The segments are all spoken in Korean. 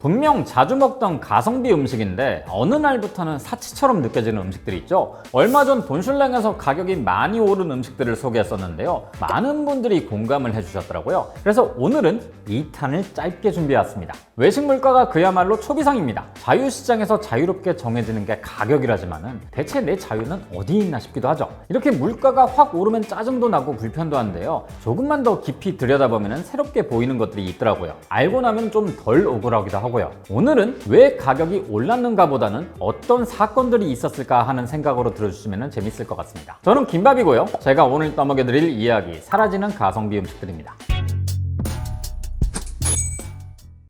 분명 자주 먹던 가성비 음식인데 어느 날부터는 사치처럼 느껴지는 음식들이 있죠. 얼마 전 본슐랭에서 가격이 많이 오른 음식들을 소개했었는데요. 많은 분들이 공감을 해주셨더라고요. 그래서 오늘은 2탄을 짧게 준비해왔습니다. 외식 물가가 그야말로 초비상입니다. 자유시장에서 자유롭게 정해지는 게 가격이라지만은 대체 내 자유는 어디 있나 싶기도 하죠. 이렇게 물가가 확 오르면 짜증도 나고 불편도 한데요. 조금만 더 깊이 들여다보면 새롭게 보이는 것들이 있더라고요. 알고 나면 좀 덜 억울하기도 하고 오늘은 왜 가격이 올랐는가 보다는 어떤 사건들이 있었을까 하는 생각으로 들어주시면 재밌을 것 같습니다. 저는 김밥이고요. 제가 오늘 떠먹여드릴 이야기, 사라지는 가성비 음식들입니다.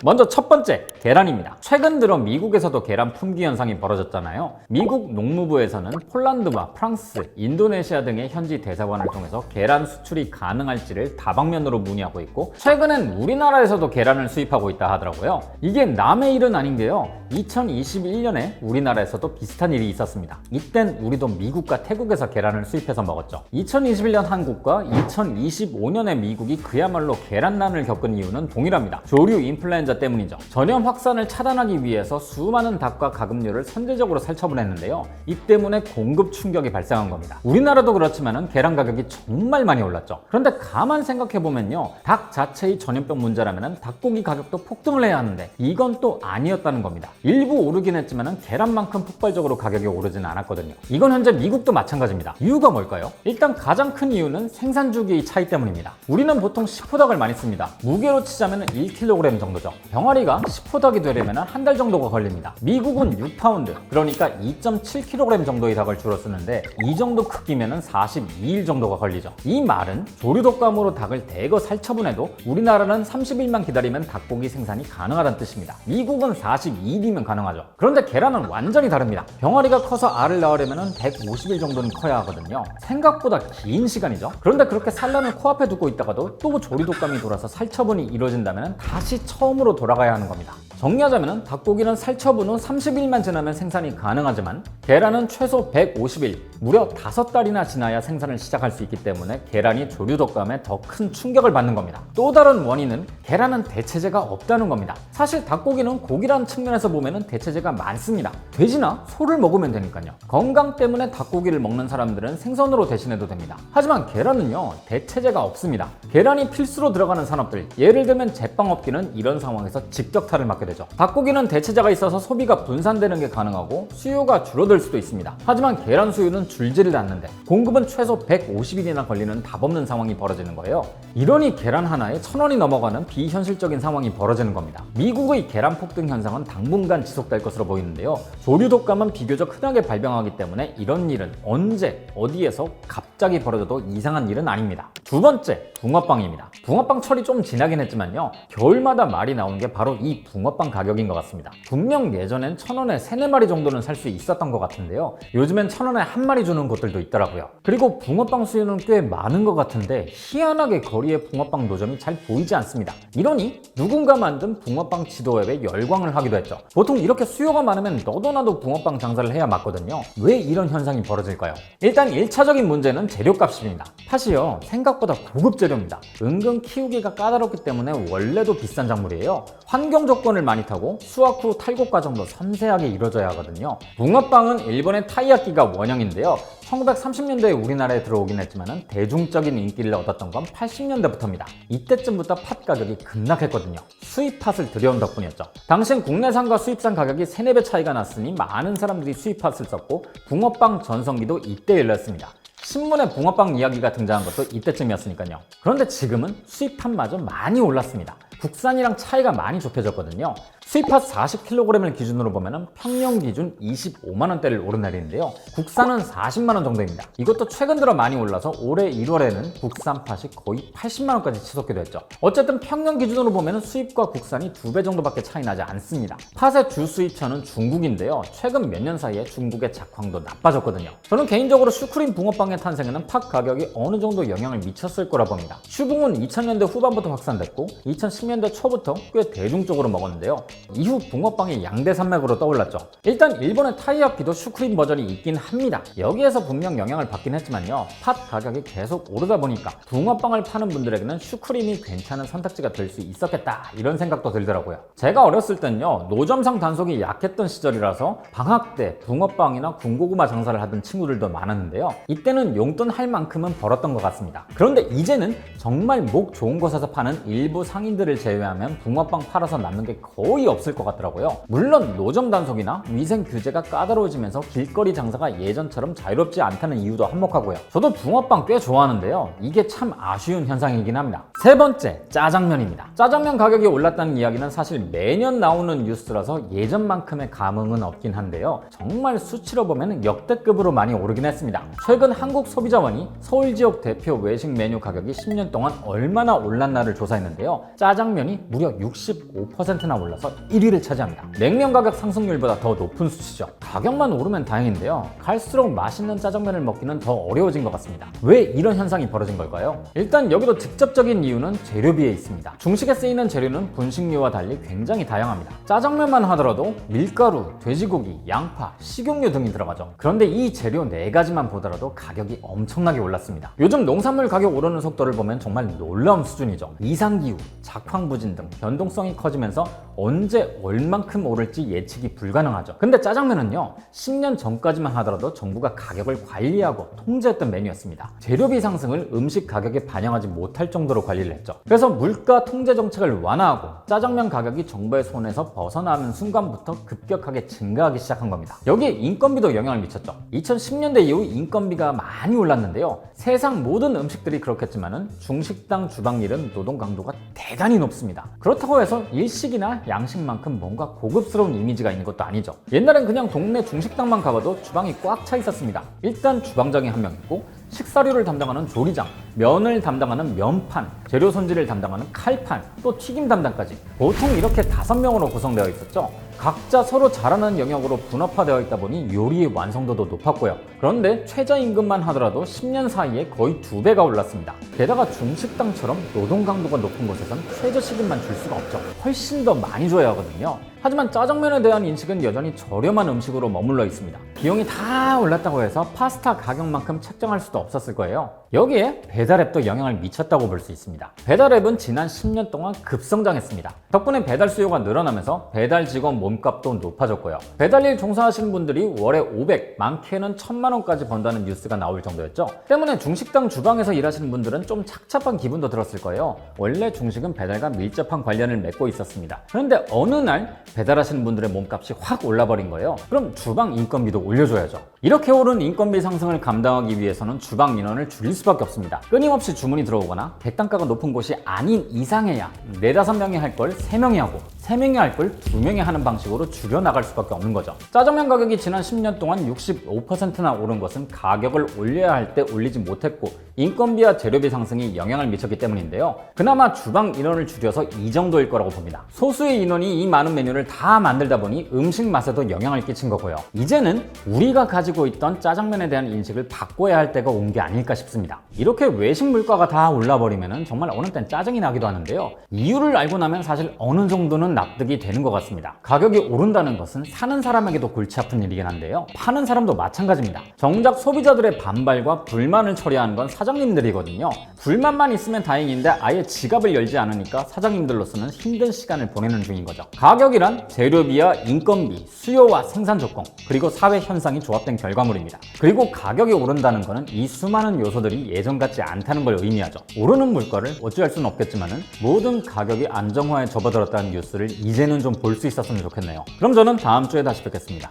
먼저 첫 번째, 계란입니다. 최근 들어 미국에서도 계란 품귀 현상이 벌어졌잖아요. 미국 농무부에서는 폴란드와 프랑스, 인도네시아 등의 현지 대사관을 통해서 계란 수출이 가능할지를 다방면으로 문의하고 있고, 최근엔 우리나라에서도 계란을 수입하고 있다 하더라고요. 이게 남의 일은 아닌 게요. 2021년에 우리나라에서도 비슷한 일이 있었습니다. 이땐 우리도 미국과 태국에서 계란을 수입해서 먹었죠. 2021년 한국과 2025년에 미국이 그야말로 계란난을 겪은 이유는 동일합니다. 조류 인플루엔자 때문이죠. 전염 확산을 차단하기 위해서 수많은 닭과 가금류를 선제적으로 살처분했는데요. 이 때문에 공급 충격이 발생한 겁니다. 우리나라도 그렇지만 계란 가격이 정말 많이 올랐죠. 그런데 가만 생각해보면요, 닭 자체의 전염병 문제라면 닭고기 가격도 폭등을 해야 하는데 이건 또 아니었다는 겁니다. 일부 오르긴 했지만 계란만큼 폭발적으로 가격이 오르지는 않았거든요. 이건 현재 미국도 마찬가지입니다. 이유가 뭘까요? 일단 가장 큰 이유는 생산 주기의 차이 때문입니다. 우리는 보통 10호닭을 많이 씁니다. 무게로 치자면 1kg 정도죠. 병아리가 10호닭이 되려면 한 달 정도가 걸립니다. 미국은 6파운드, 그러니까 2.7kg 정도의 닭을 주로 쓰는데 이 정도 크기면 42일 정도가 걸리죠. 이 말은 조류 독감으로 닭을 대거 살처분해도 우리나라는 30일만 기다리면 닭고기 생산이 가능하다는 뜻입니다. 미국은 42일이면 가능하죠. 그런데 계란은 완전히 다릅니다. 병아리가 커서 알을 낳으려면 150일 정도는 커야 하거든요. 생각보다 긴 시간이죠. 그런데 그렇게 산란을 코앞에 두고 있다가도 또 조류 독감이 돌아서 살처분이 이루어진다면 다시 처음으로 돌아가야 하는 겁니다. 정리하자면 닭고기는 살처분 후 30일만 지나면 생산이 가능하지만 계란은 최소 150일, 무려 5달이나 지나야 생산을 시작할 수 있기 때문에 계란이 조류 독감에 더 큰 충격을 받는 겁니다. 또 다른 원인은 계란은 대체제가 없다는 겁니다. 사실 닭고기는 고기라는 측면에서 보면 대체제가 많습니다. 돼지나 소를 먹으면 되니까요. 건강 때문에 닭고기를 먹는 사람들은 생선으로 대신해도 됩니다. 하지만 계란은요, 대체제가 없습니다. 계란이 필수로 들어가는 산업들, 예를 들면 제빵업계는 이런 상황에서 직격탄을 맞게 되죠. 닭고기는 대체제가 있어서 소비가 분산되는 게 가능하고 수요가 줄어들 수도 있습니다. 하지만 계란 수요는 줄지를 않는데 공급은 최소 150일이나 걸리는 답없는 상황이 벌어지는 거예요. 이러니 계란 하나에 1,000원이 넘어가는 비현실적인 상황이 벌어지는 겁니다. 미국의 계란 폭등 현상은 당분간 지속될 것으로 보이는데요. 조류 독감은 비교적 흔하게 발병하기 때문에 이런 일은 언제 어디에서 갑자기 벌어져도 이상한 일은 아닙니다. 두 번째, 붕어빵입니다. 붕어빵 철이 좀 지나긴 했지만요, 겨울마다 말이 나오는 게 바로 이 붕어빵 가격인 것 같습니다. 분명 예전엔 1,000원에 3-4마리 정도는 살 수 있었던 것 같은데요, 요즘엔 1,000원에 한 마리 주는 곳들도 있더라고요. 그리고 붕어빵 수요는 꽤 많은 것 같은데 희한하게 거리에 붕어빵 노점이 잘 보이지 않습니다. 이러니 누군가 만든 붕어빵 지도 앱에 열광을 하기도 했죠. 보통 이렇게 수요가 많으면 너도 나도 붕어빵 장사를 해야 맞거든요. 왜 이런 현상이 벌어질까요? 일단 1차적인 문제는 재료값입니다. 팥이요, 생각보다 고급 재료입니다. 은근 키우기가 까다롭기 때문에 원래도 비싼 작물이에요. 환경 조건을 많이 타고 수확 후 탈곡 과정도 섬세하게 이루어져야 하거든요. 붕어빵은 일본의 타이야끼가 원형인데요. 1930년대에 우리나라에 들어오긴 했지만 대중적인 인기를 얻었던 건 80년대부터입니다. 이때쯤부터 팥 가격이 급락했거든요. 수입 팥을 들여온 덕분이었죠. 당시엔 국내산과 수입산 가격이 3-4배 차이가 났으니 많은 사람들이 수입 팥을 썼고 붕어빵 전성기도 이때 열렸습니다. 신문에 붕어빵 이야기가 등장한 것도 이때쯤이었으니까요. 그런데 지금은 수입팥마저 많이 올랐습니다. 국산이랑 차이가 많이 좁혀졌거든요. 수입팥 40kg을 기준으로 보면 평년 기준 25만원대를 오르내리는데요. 국산은 40만원 정도입니다. 이것도 최근 들어 많이 올라서 올해 1월에는 국산 팥이 거의 80만원까지 치솟기도 했죠. 어쨌든 평년 기준으로 보면 수입과 국산이 2배 정도밖에 차이 나지 않습니다. 팥의 주 수입처는 중국인데요. 최근 몇 년 사이에 중국의 작황도 나빠졌거든요. 저는 개인적으로 슈크림 붕어빵의 탄생에는 팥 가격이 어느 정도 영향을 미쳤을 거라 봅니다. 슈붕은 2000년대 후반부터 확산됐고 2010 1970년대 초부터 꽤 대중적으로 먹었는데요. 이후 붕어빵이 양대 산맥으로 떠올랐죠. 일단 일본의 타이야키도 슈크림 버전이 있긴 합니다. 여기에서 분명 영향을 받긴 했지만요. 팥 가격이 계속 오르다 보니까 붕어빵을 파는 분들에게는 슈크림이 괜찮은 선택지가 될 수 있었겠다 이런 생각도 들더라고요. 제가 어렸을 땐요, 노점상 단속이 약했던 시절이라서 방학 때 붕어빵이나 군고구마 장사를 하던 친구들도 많았는데요. 이때는 용돈 할 만큼은 벌었던 것 같습니다. 그런데 이제는 정말 목 좋은 곳에서 파는 일부 상인들을 제외하면 붕어빵 팔아서 남는 게 거의 없을 것 같더라고요. 물론 노점 단속이나 위생 규제가 까다로워지면서 길거리 장사가 예전처럼 자유롭지 않다는 이유도 한몫하고요. 저도 붕어빵 꽤 좋아하는데요. 이게 참 아쉬운 현상이긴 합니다. 세 번째, 짜장면입니다. 짜장면 가격이 올랐다는 이야기는 사실 매년 나오는 뉴스라서 예전만큼의 감흥은 없긴 한데요. 정말 수치로 보면 역대급으로 많이 오르긴 했습니다. 최근 한국소비자원이 서울 지역 대표 외식 메뉴 가격이 10년 동안 얼마나 올랐나를 조사했는데요. 짜장면이 무려 65%나 올라서 1위를 차지합니다. 냉면 가격 상승률보다 더 높은 수치죠. 가격만 오르면 다행인데요. 갈수록 맛있는 짜장면을 먹기는 더 어려워진 것 같습니다. 왜 이런 현상이 벌어진 걸까요? 일단 여기도 직접적인 이유는 재료비에 있습니다. 중식에 쓰이는 재료는 분식류와 달리 굉장히 다양합니다. 짜장면만 하더라도 밀가루, 돼지고기, 양파, 식용유 등이 들어가죠. 그런데 이 재료 4가지만 보더라도 가격이 엄청나게 올랐습니다. 요즘 농산물 가격 오르는 속도를 보면 정말 놀라운 수준이죠. 이상기후, 작황부진 등 변동성이 커지면서 언제 얼만큼 오를지 예측이 불가능하죠. 근데 짜장면은요, 10년 전까지만 하더라도 정부가 가격을 관리하고 통제했던 메뉴였습니다. 재료비 상승을 음식 가격에 반영하지 못할 정도로 관리를 했죠. 그래서 물가 통제 정책을 완화하고 짜장면 가격이 정부의 손에서 벗어나는 순간부터 급격하게 증가하기 시작한 겁니다. 여기에 인건비도 영향을 미쳤죠. 2010년대 이후 인건비가 많이 올랐는데요. 세상 모든 음식들이 그렇겠지만은 중식당 주방일은 노동 강도가 대단히 높습니다. 그렇다고 해서 일식이나 양식만큼 뭔가 고급스러운 이미지가 있는 것도 아니죠. 옛날엔 그냥 동네 중식당만 가봐도 주방이 꽉 차 있었습니다. 일단 주방장이 한 명 있고 식사료를 담당하는 조리장, 면을 담당하는 면판, 재료 손질을 담당하는 칼판, 또 튀김 담당까지 보통 이렇게 5명으로 구성되어 있었죠. 각자 서로 잘하는 영역으로 분업화되어 있다 보니 요리의 완성도도 높았고요. 그런데 최저임금만 하더라도 10년 사이에 거의 2배가 올랐습니다. 게다가 중식당처럼 노동 강도가 높은 곳에선 최저시급만 줄 수가 없죠. 훨씬 더 많이 줘야 하거든요. 하지만 짜장면에 대한 인식은 여전히 저렴한 음식으로 머물러 있습니다. 비용이 다 올랐다고 해서 파스타 가격만큼 책정할 수도 없었을 거예요. 여기에 배달앱도 영향을 미쳤다고 볼 수 있습니다. 배달앱은 지난 10년 동안 급성장했습니다. 덕분에 배달 수요가 늘어나면서 배달 직원 몸값도 높아졌고요. 배달일 종사하시는 분들이 월에 500, 많게는 1000만 원까지 번다는 뉴스가 나올 정도였죠. 때문에 중식당 주방에서 일하시는 분들은 좀 착잡한 기분도 들었을 거예요. 원래 중식은 배달과 밀접한 관련을 맺고 있었습니다. 그런데 어느 날 배달하시는 분들의 몸값이 확 올라버린 거예요. 그럼 주방 인건비도 올려줘야죠. 이렇게 오른 인건비 상승을 감당하기 위해서는 주방 인원을 줄일 수밖에 없습니다. 끊임없이 주문이 들어오거나 객단가가 높은 곳이 아닌 이상해야 4-5명이 할 걸 3명이 하고 3명이 할 걸 2명이 하는 방식으로 줄여나갈 수밖에 없는 거죠. 짜장면 가격이 지난 10년 동안 65%나 오른 것은 가격을 올려야 할 때 올리지 못했고 인건비와 재료비 상승이 영향을 미쳤기 때문인데요. 그나마 주방 인원을 줄여서 이 정도일 거라고 봅니다. 소수의 인원이 이 많은 메뉴를 다 만들다 보니 음식 맛에도 영향을 끼친 거고요. 이제는 우리가 가지고 있던 짜장면에 대한 인식을 바꿔야 할 때가 온 게 아닐까 싶습니다. 이렇게 외식 물가가 다 올라버리면 정말 어느 땐 짜증이 나기도 하는데요. 이유를 알고 나면 사실 어느 정도는 납득이 되는 것 같습니다. 가격이 오른다는 것은 사는 사람에게도 골치 아픈 일이긴 한데요. 파는 사람도 마찬가지입니다. 정작 소비자들의 반발과 불만을 처리하는 건 사장님들이거든요. 불만만 있으면 다행인데 아예 지갑을 열지 않으니까 사장님들로서는 힘든 시간을 보내는 중인 거죠. 가격이란 재료비와 인건비, 수요와 생산 조건, 그리고 사회 현상이 조합된 결과물입니다. 그리고 가격이 오른다는 것은 이 수많은 요소들이 예전 같지 않다는 걸 의미하죠. 오르는 물가를 어찌할 수는 없겠지만은 모든 가격이 안정화에 접어들었다는 뉴스를 이제는 좀 볼 수 있었으면 좋겠네요. 그럼 저는 다음 주에 다시 뵙겠습니다.